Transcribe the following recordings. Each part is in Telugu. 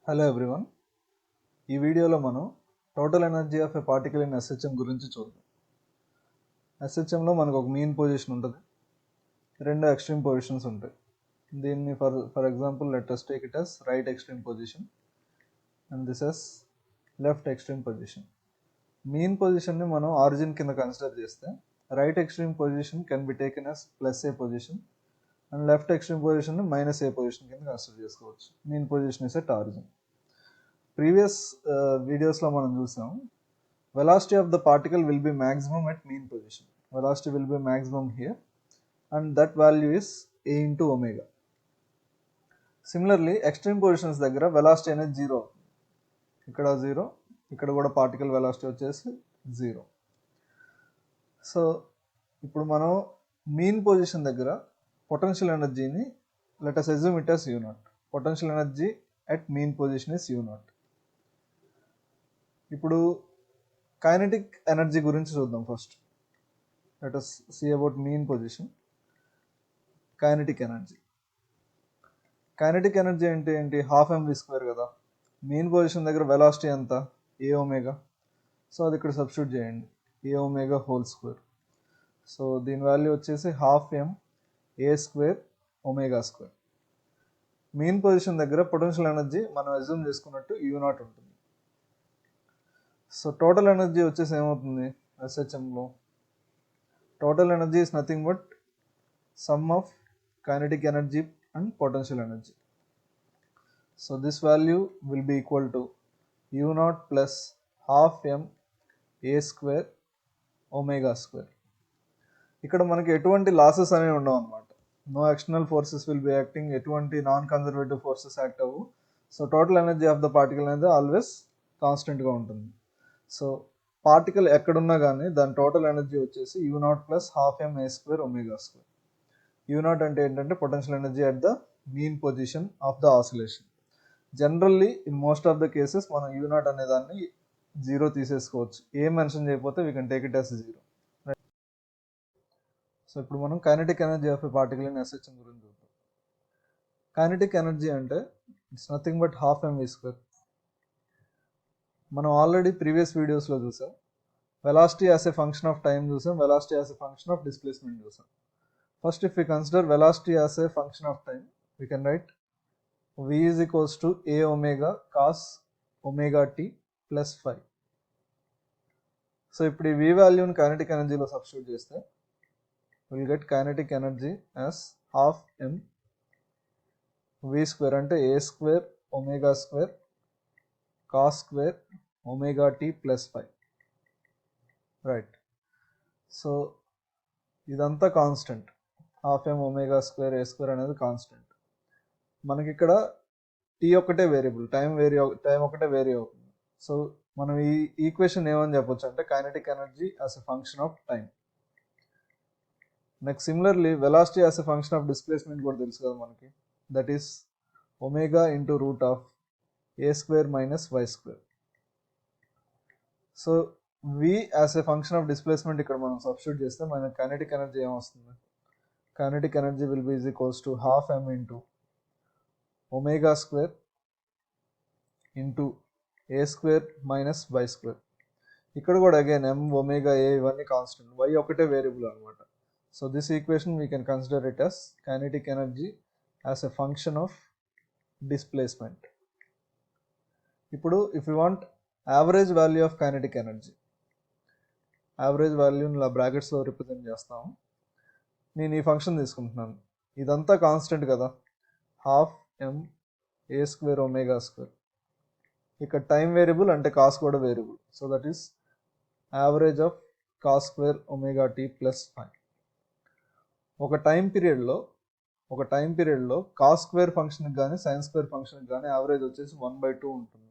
హలో ఎవ్రీవన్, ఈ వీడియోలో మనం total energy of a particle in SHM గురించి చూద్దాం. ఎస్హెచ్ఎంలో మనకు ఒక మీన్ పొజిషన్ ఉంటుంది, రెండు ఎక్స్ట్రీమ్ పొజిషన్స్ ఉంటాయి. దీన్ని for example let us take it as right extreme position and this as left extreme position. Mean పొజిషన్ని మనం ఆరిజిన్ కింద కన్సిడర్ చేస్తే right extreme position can be taken as plus A position and left extreme position minus A position కింద కన్సిడర్ చేసుకోవచ్చు. Mean position is at origin. Previous వీడియోస్లో మనం చూసాం velocity of the particle will be maximum at mean position. Velocity will be maximum here and that value is a into omega. Similarly, extreme positions దగ్గర velocity అనేది 0 అవుతుంది. ఇక్కడ 0, ఇక్కడ కూడా పార్టికల్ వెలాసిటీ వచ్చేసి 0. సో ఇప్పుడు మనం మీన్ పొజిషన్ దగ్గర పొటెన్షియల్ ఎనర్జీని let us assume it as u0. Potential energy at mean position is u0. ఇప్పుడు కైనెటిక్ ఎనర్జీ గురించి చూద్దాం. First let us see about mean position. Kinetic energy అంటే ఏంటి? హాఫ్ mv స్క్వేర్ కదా. మీన్ పొజిషన్ దగ్గర వెలాసిటీ ఎంత? A omega. సో అది ఇక్కడ సబ్స్టిట్యూట్ చేయండి, A omega whole square. So దీని వాల్యూ వచ్చేసి half m A square omega square. Mean position దగ్గర పొటెన్షియల్ ఎనర్జీ మనం అజ్యూమ్ చేసుకున్నట్టు u0 ఉంటుంది. సో టోటల్ ఎనర్జీ వచ్చేసి ఏమవుతుంది ఎస్హెచ్ఎంలో? Total energy is nothing but sum of kinetic energy and potential energy. So this value will be equal to u0 plus half m A square omega square. ఇక్కడ మనకి ఎటువంటి లాసెస్ అనేవి ఉండవు అనమాట. No external forces will be acting, ఎటువంటి నాన్ కన్జర్వేటివ్ ఫోర్సెస్ యాక్ట్ అవ్వు. So total energy of the particle అనేది ఆల్వేస్ కాన్స్టెంట్గా ఉంటుంది. సో పార్టికల్ ఎక్కడున్నా కానీ దాని టోటల్ ఎనర్జీ వచ్చేసి u0 plus half m A square omega square. u0 అంటే ఏంటంటే potential energy at the mean position of the oscillation. Generally in most of the cases మనం u0 అనే దాన్ని 0 తీసేసుకోవచ్చు. ఏం మెన్షన్ చేయకపోతే we can take it as 0. So ఇప్పుడు మనం kinetic energy of a particle in SHM గురించి చూద్దాం. కైనెటిక్ ఎనర్జీ అంటే it's nothing but half mv square. మనం ఆల్రెడీ ప్రీవియస్ వీడియోస్లో చూసాం. Velocity as a function of time చూసాం, velocity as a function of displacement చూసాం. First if you consider velocity as a function of time, we can write v is equals to A omega cos omega tea plus 5. So ఇప్పుడు ఈ v వాల్యూని కైనెటిక్ ఎనర్జీలో సబ్స్టిట్యూట్ చేస్తే will get kinetic energy as half m v square అంటే ఏ square omega square cos square omega tea plus 5. Right. So ఇదంతా constant. Half m omega square ఏ స్క్వేర్ అనేది కాన్స్టెంట్. మనకి ఇక్కడ టీ ఒకటే వేరియబుల్, టైం ఒకటే వేరీ అవుతుంది. సో మనం ఈ ఈక్వేషన్ ఏమని చెప్పొచ్చు అంటే kinetic energy as a function of time. Next similarly velocity as a function of displacement కూడా తెలుసు కదా మనకి. That is omega into root of A square minus why square. So v as a function of displacement ఇక్కడ మనం సబ్స్టిట్యూట్ చేస్తే మనకి కైనెటిక్ ఎనర్జీ ఏమొస్తుంది? Kinetic energy will be is equals to half m into omega square into A square minus why square. ఇక్కడ కూడా అగైన్ m ఒమేగా ఏ ఇవన్నీ కాన్స్టెంట్, y ఒకటే వేరియబుల్ అనమాట. So this equation we can consider it as kinetic energy as a function of displacement. ఇప్పుడు if you want average value of kinetic energy, average వాల్యూని ఇలా బ్రాకెట్స్లో రిప్రజెంట్ చేస్తాము. నేను ఈ ఫంక్షన్ తీసుకుంటున్నాను, ఇదంతా కాన్స్టెంట్ కదా, half m A square omega square. ఇక్కడ టైం వేరియబుల్ అంటే కాస్ కూడా variable. So that is average of cos square omega tea plus 5. ఒక టైం పీరియడ్లో కాస్ స్క్వేర్ ఫంక్షన్కి కానీ సైన్ స్క్వేర్ ఫంక్షన్కి కానీ యావరేజ్ వచ్చేసి 1/2 ఉంటుంది.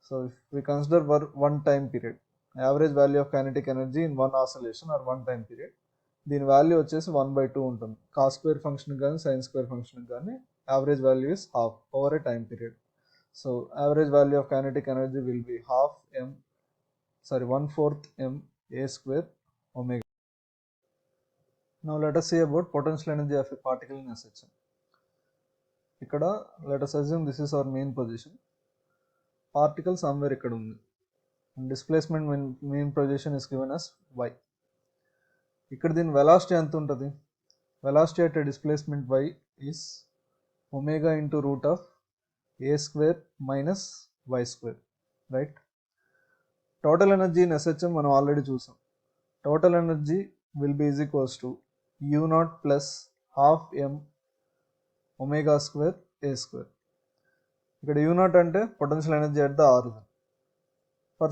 So if we consider one time period, average value of kinetic energy in one oscillation or one time period, దీని వాల్యూ వచ్చేసి 1/2 ఉంటుంది. కాస్ స్క్వేర్ ఫంక్షన్కి కానీ సైన్ స్క్వేర్ ఫంక్షన్కి కానీ average value is half over a time period. So average value of kinetic energy will B 1/4 m a square omega. Now let us see about potential energy of a particle in SHM. ఇక్కడ let us assume this is our main position, particle somewhere ఇక్కడ ఉంది, and displacement mean position is given as y. ఇక్కడ దీని వెలాసిటీ ఎంత ఉంటుంది? Velocity at a displacement y is omega into root of a square minus y square, right? Total energy in SHM మనం ఆల్రెడీ చూసాం. Total energy will be is equals to u naught plus half m omega square a square. ఇక్కడ u naught అంటే potential energy at the origin. For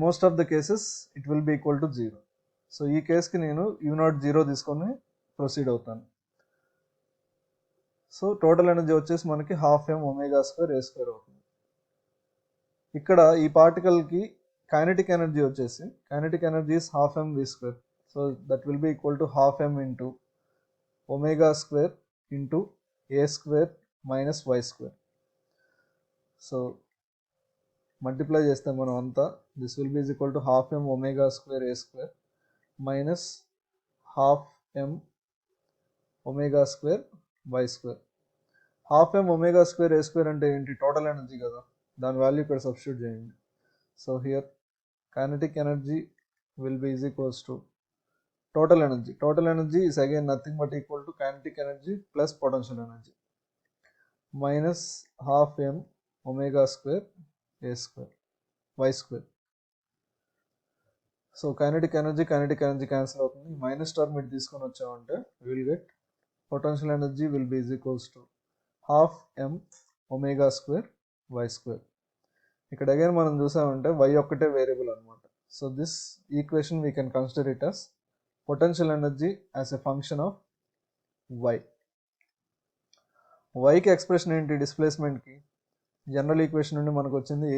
most of the cases it will be equal to 0. So ఈ కేస్కి నేను u naught 0 తీసుకొని ప్రొసీడ్ అవుతాను. సో టోటల్ ఎనర్జీ వచ్చేసి మనకి half m omega square a square అవుతుంది. ఇక్కడ ఈ పార్టికల్కి కైనెటిక్ ఎనర్జీ వచ్చేసి kinetic energy is half m v square. So that will be equal to half m into omega square into a square minus y square. So multiply చేస్తే మనం అంతా this will be equal to half m omega square a square minus half m omega square y square. Half m omega square a square అంటే ఏంటి? టోటల్ ఎనర్జీ కదా, దాని వాల్యూ ఇక్కడ సబ్స్టిట్యూట్ చేయండి. So here kinetic energy will be is equals to total energy. Total energy is again nothing but equal to kinetic energy plus potential energy minus half m omega square a square y square. So kinetic energy cancel అవుతుంది. మైనస్ టర్మ్ ఇటు తీసుకొని వచ్చామంటే we will get potential energy will be is equals to half m omega square y square. ఇక్కడ అగైన్ మనం చూసామంటే y ఒక్కటే వేరియబుల్ అనమాట. So this equation we can consider it as potential energy as a function of y. వైకి ఎక్స్ప్రెషన్ ఏంటి? డిస్ప్లేస్మెంట్కి జనరల్ ఈక్వేషన్ నుండి మనకు వచ్చింది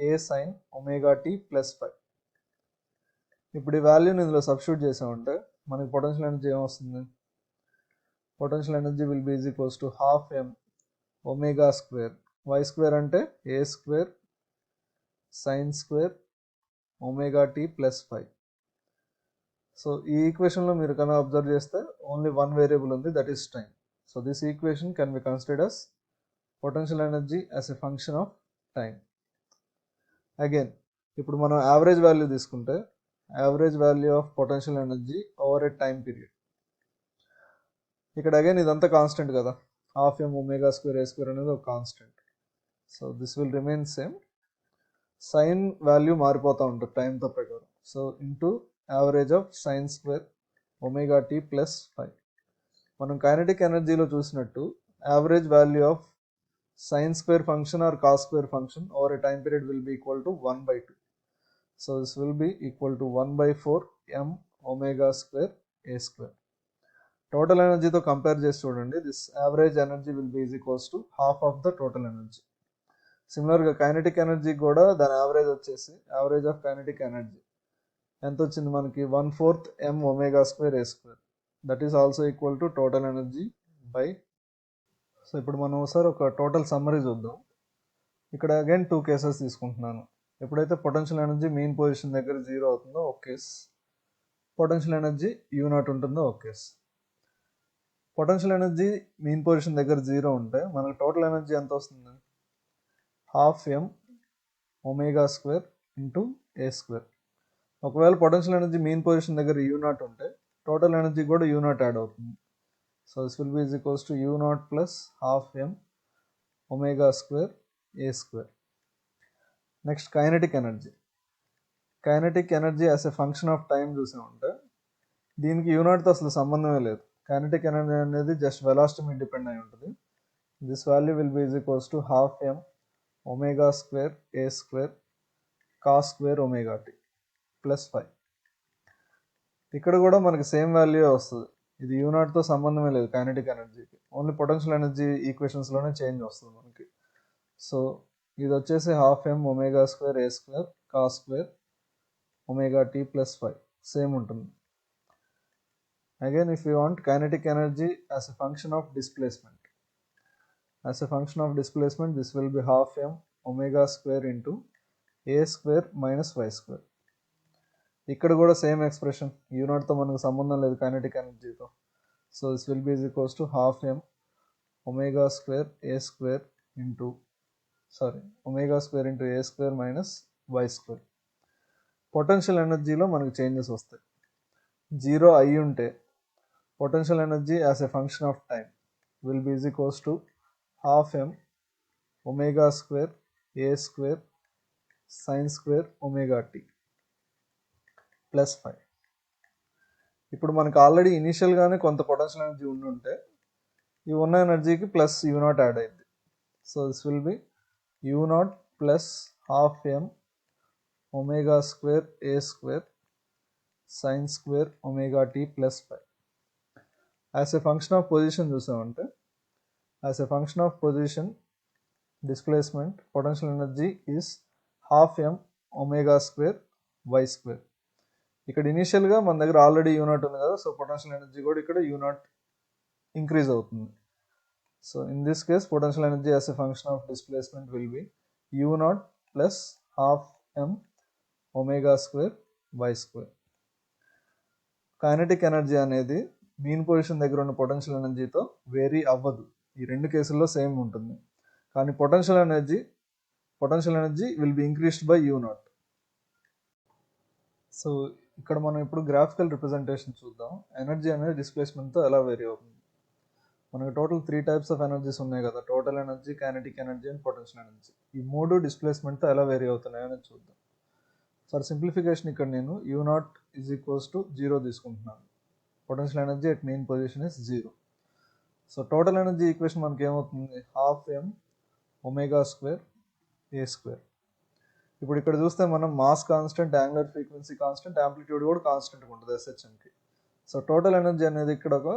a sine omega tea plus phi. ఇప్పుడు ఈ వాల్యూని ఇందులో సబ్స్టిట్యూట్ చేసామంటే మనకి పొటెన్షియల్ ఎనర్జీ ఏమొస్తుంది? Potential energy will be is equals to half m omega square y square అంటే ఏ square sine square omega tea plus ఫై. సో ఈ ఈక్వేషన్లో మీరు కన్నా అబ్జర్వ్ చేస్తే ఓన్లీ వన్ వేరియబుల్ ఉంది, that is time. So this equation can be considered as potential energy as a function of time. Again ఇప్పుడు మనం యావరేజ్ వాల్యూ తీసుకుంటే average value of potential energy over a time period. ఇక్కడ అగైన్ ఇదంతా కాన్స్టెంట్ కదా, half m omega square a square అనేది ఒక constant. So this will remain same. Sign value మారిపోతూ ఉంటుంది టైంతో ప్రకారం. So into average of sine square omega tea plus phi. మనం కైనెటిక్ ఎనర్జీలో చూసినట్టు average value of sine square function or cos square function over a time period will be equal to 1/2. So this will be equal to 1/4 m omega square a square. Total ఎనర్జీతో కంపేర్ చేసి చూడండి, this average energy will be is equals to half of the total energy. సిమిలర్గా కైనెటిక్ ఎనర్జీ కూడా దాని యావరేజ్ వచ్చేసి యావరేజ్ ఆఫ్ కైనెటిక్ ఎనర్జీ ఎంత వచ్చింది మనకి? 1/4 m omega square a square. That is also equal to total energy by. So ఇప్పుడు మనం ఒకసారి ఒక టోటల్ సమ్మరీ చూద్దాం. ఇక్కడ అగైన్ 2 కేసెస్ తీసుకుంటున్నాను. ఎప్పుడైతే పొటెన్షియల్ ఎనర్జీ మెయిన్ పొజిషన్ దగ్గర 0 అవుతుందో ఒక case, potential energy u not ఉంటుందో ఒక case. Potential energy main position దగ్గర 0 ఉంటే మనకు టోటల్ ఎనర్జీ ఎంత వస్తుంది? Half m omega square into a square. ఒకవేళ పొటెన్షియల్ ఎనర్జీ మెయిన్ పొజిషన్ దగ్గర u నాట్ ఉంటే టోటల్ ఎనర్జీ కూడా u నాట్ యాడ్ అవుతుంది. So this will be is equals to u not plus half m omega square a square. Next kinetic energy. Kinetic energy as a function of time చూసామంటే దీనికి u నాట్తో అసలు సంబంధమే లేదు. కైనెటిక్ ఎనర్జీ అనేది జస్ట్ వెలాసిటీ మీద డిపెండ్ అయి ఉంటుంది. This value will be is equals to half m omega square a square cos square omega tea plus phi. ఇక్కడ కూడా మనకి సేమ్ వాల్యూ వస్తుంది. ఇది u నాట్తో సంబంధమే లేదు కైనెటిక్ ఎనర్జీకి, ఓన్లీ పొటెన్షియల్ ఎనర్జీ ఈక్వేషన్స్లోనే చేంజ్ వస్తుంది మనకి. సో ఇది వచ్చేసి half m omega square a square cos square omega tea plus phi same ఉంటుంది. Again if you want kinetic energy as a function of displacement, as a function of displacement this will be half m omega square into a square minus y square. ఇక్కడ కూడా సేమ్ ఎక్స్ప్రెషన్, u నాట్తో మనకు సంబంధం లేదు కైనెటిక్ ఎనర్జీతో. So this will be is equals to half m omega square A square into omega square into A square minus why square. Potential ఎనర్జీలో మనకు చేంజెస్ వస్తాయి. 0 అయి ఉంటే potential energy as a function of time will be is equals to half m omega square a square sin square omega t plus 5. ఇప్పుడు మనకు ఆల్రెడీ ఇనీషియల్గానే కొంత పొటెన్షియల్ ఎనర్జీ ఉంటే ఈ ఉన్న ఎనర్జీకి ప్లస్ యూ నాట్ యాడ్ అయింది. So this will be you naught plus half M omega square A square sine square omega tea plus 5. As a function of position చూసామంటే as a function of position displacement potential energy is half M omega square why square. ఇక్కడ ఇనీషియల్గా మన దగ్గర ఆల్రెడీ యూనాట్ ఉంది కదా, సో పొటెన్షియల్ ఎనర్జీ కూడా ఇక్కడ యూనాట్ ఇంక్రీజ్ అవుతుంది. So in this case potential energy as a function of displacement will be you naught plus half M omega square why square. Kinetic energy అనేది మీన్ పొజిషన్ దగ్గర ఉన్న పొటెన్షియల్ ఎనర్జీతో వేరీ అవ్వదు. ఈ రెండు కేసుల్లో సేమ్ ఉంటుంది. కానీ potential energy will be increased by you not. So ఇక్కడ మనం ఇప్పుడు గ్రాఫికల్ రిప్రజెంటేషన్ చూద్దాం. ఎనర్జీ అనేది డిస్ప్లేస్మెంట్తో ఎలా వేరీ అవుతుంది. మనకు టోటల్ 3 టైప్స్ ఆఫ్ ఎనర్జీస్ ఉన్నాయి కదా, total energy, kinetic energy and potential energy. ఈ మూడు డిస్ప్లేస్మెంట్తో ఎలా వేరీ అవుతున్నాయి అనేది చూద్దాం. ఫర్ సింప్లిఫికేషన్ ఇక్కడ నేను you not is equals to 0 తీసుకుంటున్నాను. Potential energy at main position is 0. So total energy equation మనకి ఏమవుతుంది, హాఫ్ ఎం ఒమేగా స్క్వేర్ ఏ స్క్వేర్. ఇప్పుడు ఇక్కడ చూస్తే మనం mass constant, angular frequency constant, amplitude కూడా కాన్స్టెంట్గా ఉంటుంది SHMకి. సో టోటల్ ఎనర్జీ అనేది ఇక్కడ ఒక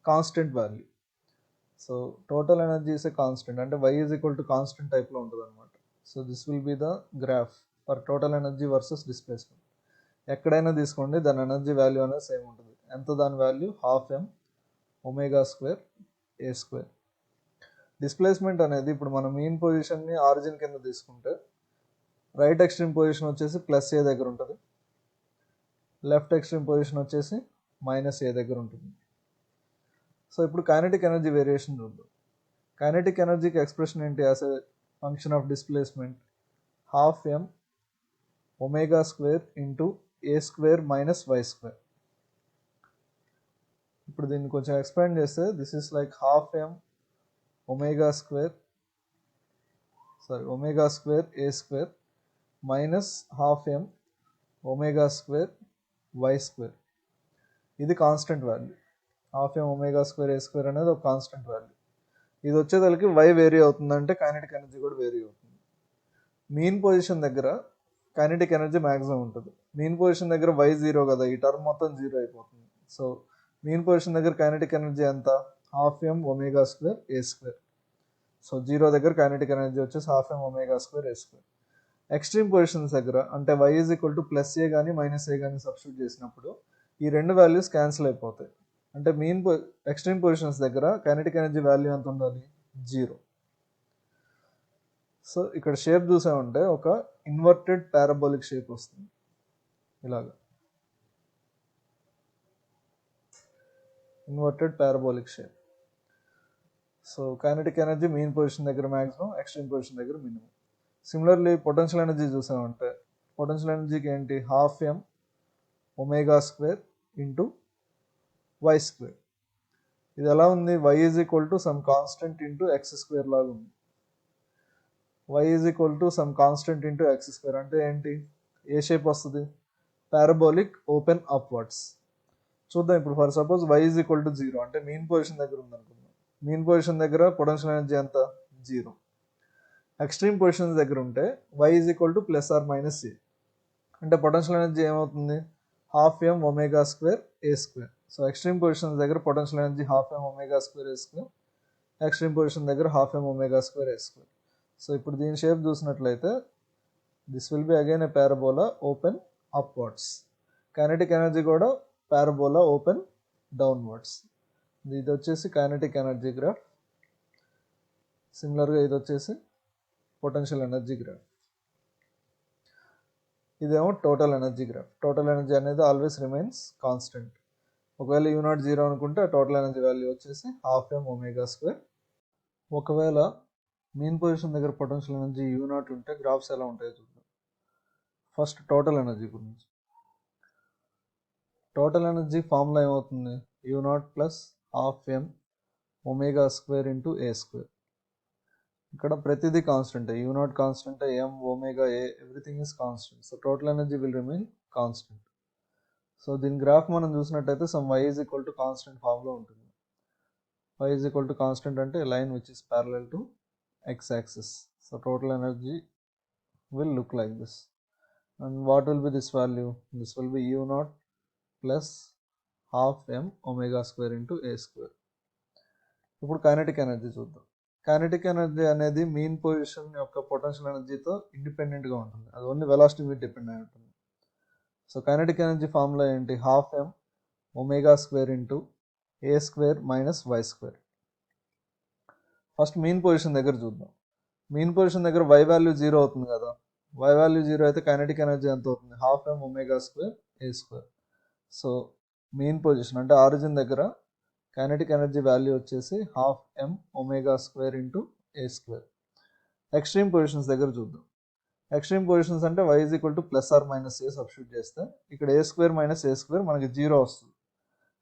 constant value. So total energy is a constant, అంటే y is equal to constant టైప్లో ఉంటుంది అనమాట. So this will be the graph for total energy versus displacement. ఎక్కడైనా తీసుకోండి దాని ఎనర్జీ వాల్యూ అనేది సేమ్ ఉంటుంది. ఎంత దాని వాల్యూ, హాఫ్ ఎం ఒమేగా స్క్వేర్ ఏ స్క్వేర్. డిస్ప్లేస్మెంట్ అనేది ఇప్పుడు మనం మీన్ పొజిషన్ని ఆరిజిన్ కింద తీసుకుంటే రైట్ ఎక్స్ట్రీమ్ పొజిషన్ వచ్చేసి ప్లస్ ఏ దగ్గర ఉంటుంది, లెఫ్ట్ ఎక్స్ట్రీమ్ పొజిషన్ వచ్చేసి మైనస్ ఏ దగ్గర ఉంటుంది. సో ఇప్పుడు కైనెటిక్ ఎనర్జీ వేరియేషన్ చూద్దాం. కైనెటిక్ ఎనర్జీకి ఎక్స్ప్రెషన్ ఏంటి, as a function of displacement half M omega square into A square minus why square. ఇప్పుడు దీన్ని కొంచెం ఎక్స్పాండ్ చేస్తే this is like half M omega square A square minus half M omega square why square. ఇది కాన్స్టెంట్ వాల్యూ. హాఫ్ ఎం ఒమేగా స్క్వేర్ ఏ స్క్వేర్ అనేది ఒక కాన్స్టెంట్ వాల్యూ. ఇది వచ్చేదానికి వై వేరీ అవుతుందంటే కైనెటిక్ ఎనర్జీ కూడా వేరీ అవుతుంది. మీన్ పొజిషన్ దగ్గర కైనెటిక్ ఎనర్జీ మ్యాక్సిమం ఉంటుంది. మీన్ పొజిషన్ దగ్గర వై 0 కదా, ఈ టర్మ్ మొత్తం 0 అయిపోతుంది. సో మీన్ పొజిషన్ దగ్గర కైనెటిక్ ఎనర్జీ ఎంత, హాఫ్ ఎం ఒమేగా స్క్వేర్ ఏ స్క్వేర్. సో 0 దగ్గర కైనెటిక్ ఎనర్జీ వచ్చేసి హాఫ్ ఎం ఒమేగా స్క్వేర్ ఏ స్క్వేర్. ఎక్స్ట్రీమ్ పొజిషన్స్ దగ్గర అంటే y is equal to plus a కానీ మైనస్ ఏ కానీ సబ్స్టిట్యూట్ చేసినప్పుడు ఈ రెండు వాల్యూస్ క్యాన్సిల్ అయిపోతాయి. అంటే ఎక్స్ట్రీమ్ పొజిషన్స్ దగ్గర కైనెటిక్ ఎనర్జీ వాల్యూ ఎంత ఉండాలి, 0. సో ఇక్కడ షేప్ చూసామంటే ఒక ఇన్వర్టెడ్ పారాబోలిక్ షేప్ వస్తుంది ఇలాగా. Inverted parabolic shape. So kinetic energy mean position దగ్గర మ్యాక్సిమం, ఎక్స్ట్రీమ్ పొజిషన్ దగ్గర మినిమం. సిమిలర్లీ పొటెన్షియల్ ఎనర్జీ చూసామంటే పొటెన్షియల్ ఎనర్జీకి ఏంటి, హాఫ్ ఎం omega square into Y square. ఇది ఎలా ఉంది, y is equal to some constant into X square లాగా ఉంది. y is equal to some constant into X square అంటే ఏంటి, ఏ షేప్ వస్తుంది, పారాబోలిక్ ఓపెన్ అప్వర్డ్స్. చూద్దాం ఇప్పుడు. For suppose y is equal to 0 అంటే మీన్ పొజిషన్ దగ్గర ఉంది అనుకుందాం. మీన్ పొజిషన్ దగ్గర పొటెన్షియల్ ఎనర్జీ ఎంత, 0. ఎక్స్ట్రీమ్ పొజిషన్స్ దగ్గర ఉంటే y is equal to plus or minus a అంటే పొటెన్షియల్ ఎనర్జీ ఏమవుతుంది, హాఫ్ ఎం ఒమేగా స్క్వేర్ ఏ స్క్వేర్. సో ఎక్స్ట్రీమ్ పొజిషన్స్ దగ్గర పొటెన్షియల్ ఎనర్జీ హాఫ్ ఎం ఒమేగా స్క్వేర్ ఏ స్క్వేర్, ఎక్స్ట్రీమ్ పొజిషన్ దగ్గర హాఫ్ ఎం ఒమేగా స్క్వేర్ ఏ స్క్వేర్. సో ఇప్పుడు దీని షేప్ చూసినట్లయితే this will be again a parabola open upwards. Kinetic energy కూడా పారాబోలా ఓపెన్ డౌన్వర్డ్స్. ఇది వచ్చేసి కైనెటిక్ ఎనర్జీ గ్రాఫ్. సిమిలర్గా ఇది వచ్చేసి పొటెన్షియల్ ఎనర్జీ గ్రాఫ్. ఇదేమో total energy graph. Total energy అనేది ఆల్వేస్ రిమైన్స్ కాన్స్టెంట్. ఒకవేళ యూ నాట్ 0 అనుకుంటే టోటల్ ఎనర్జీ వాల్యూ వచ్చేసి హాఫ్ ఎం ఒమేగా స్క్వేర్ ఒకవేళ మెయిన్ పొజిషన్ దగ్గర పొటెన్షియల్ ఎనర్జీ U0 ఉంటే గ్రాఫ్స్ ఎలా ఉంటాయో చూద్దాం. ఫస్ట్ టోటల్ ఎనర్జీ గురించి. టోటల్ ఎనర్జీ ఫార్ములా ఏమవుతుంది? U0 plus half m omega square into ఏ స్క్వేర్. ఇక్కడ ప్రతిదీ కాన్స్టెంట్. U0 కాన్స్టెంట్, m, ఒమేగా, a, everything is constant. So total energy will remain constant. So దీని గ్రాఫ్ మనం చూసినట్టయితే some y is equal to constant ఫామ్లో ఉంటుంది. y is equal to constant అంటే line which is parallel to x axis. So total energy will look like this. And what will be this value? This will be U0 plus half m omega square into a square. ఇప్పుడు కైనెటిక్ ఎనర్జీ చూద్దాం. కైనెటిక్ ఎనర్జీ అనేది మీన్ పొజిషన్ యొక్క పొటెన్షియల్ ఎనర్జీతో ఇండిపెండెంట్గా ఉంటుంది. అది ఓన్లీ వెలాసిటీ మీద డిపెండ్ అయి ఉంటుంది. సో కైనెటిక్ ఎనర్జీ ఫార్ములా ఏంటి? Half m omega square into A square minus why square. First mean position దగ్గర చూద్దాం. మీన్ పొజిషన్ దగ్గర y వాల్యూ 0 అవుతుంది కదా. y వాల్యూ 0 అయితే కైనెటిక్ ఎనర్జీ ఎంత అవుతుంది? హాఫ్ m ఒమేగా స్క్వేర్ ఏ స్క్వేర్. సో మీన్ పొజిషన్ అంటే ఆరిజిన్ దగ్గర కైనెటిక్ ఎనర్జీ వాల్యూ వచ్చేసి half m omega square into ఏ స్క్వేర్. ఎక్స్ట్రీమ్ పొజిషన్స్ దగ్గర చూద్దాం. ఎక్స్ట్రీమ్ పొజిషన్స్ అంటే y is equal to plus or minus a substitute చేస్తే ఇక్కడ a square minus a square మనకి 0 వస్తుంది.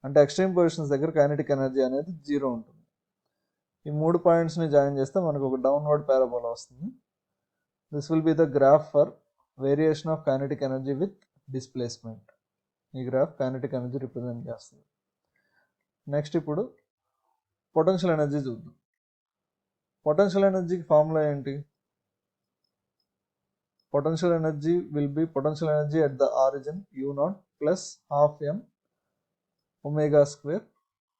అంటే ఎక్స్ట్రీమ్ పొజిషన్స్ దగ్గర కైనెటిక్ ఎనర్జీ అనేది 0 ఉంటుంది. ఈ 3 పాయింట్స్ని జాయిన్ చేస్తే మనకు ఒక డౌన్వర్డ్ పారాబోలా వస్తుంది. This will be the graph for variation of kinetic energy with displacement. ఈ గ్రాఫ్ కైనెటిక్ ఎనర్జీ రిప్రజెంట్ చేస్తుంది. నెక్స్ట్ ఇప్పుడు పొటెన్షియల్ ఎనర్జీ చూద్దాం. పొటెన్షియల్ ఎనర్జీకి ఫార్ములా ఏంటి? Potential energy will be potential energy at the origin U0 plus half m omega square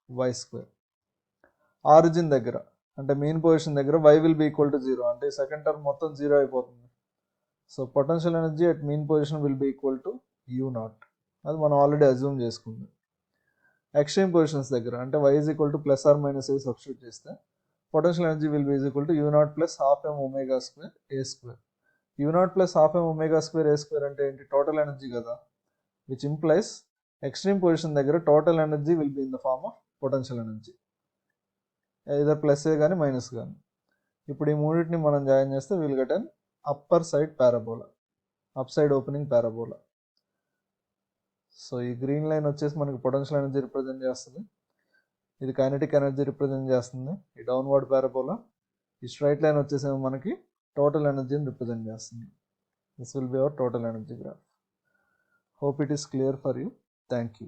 why square. Origin దగ్గర అంటే మెయిన్ పొజిషన్ దగ్గర y will be equal to 0 అంటే సెకండ్ టర్మ్ మొత్తం 0 అయిపోతుంది. So potential energy at mean position will be equal to U0. అది మనం ఆల్రెడీ అజ్యూమ్ చేసుకుంది. ఎక్స్ట్రీమ్ పొజిషన్స్ దగ్గర అంటే y is equal to plus or minus a substitute చేస్తే potential energy will be is equal to U0 plus half m omega square A square. U0 plus half m omega square A square అంటే ఏంటి? టోటల్ ఎనర్జీ కదా, విచ్ ఇంప్లైస్ ఎక్స్ట్రీమ్ పొజిషన్ దగ్గర total energy will be in the form of potential energy, either plus a కానీ మైనస్ కానీ. ఇప్పుడు ఈ మూడింటిని మనం జాయిన్ చేస్తే will get an upper side parabola, up side opening parabola. So ఈ గ్రీన్ లైన్ వచ్చేసి మనకి పొటెన్షియల్ ఎనర్జీ రిప్రజెంట్ చేస్తుంది. ఇది కైనెటిక్ ఎనర్జీ రిప్రజెంట్ చేస్తుంది, ఈ డౌన్వర్డ్ పారాబోలా. ఈ స్ట్రైట్ లైన్ వచ్చేసేమో మనకి టోటల్ ఎనర్జీని రిప్రజెంట్ చేస్తుంది. This will be our total energy graph. Hope it is clear for you. Thank you.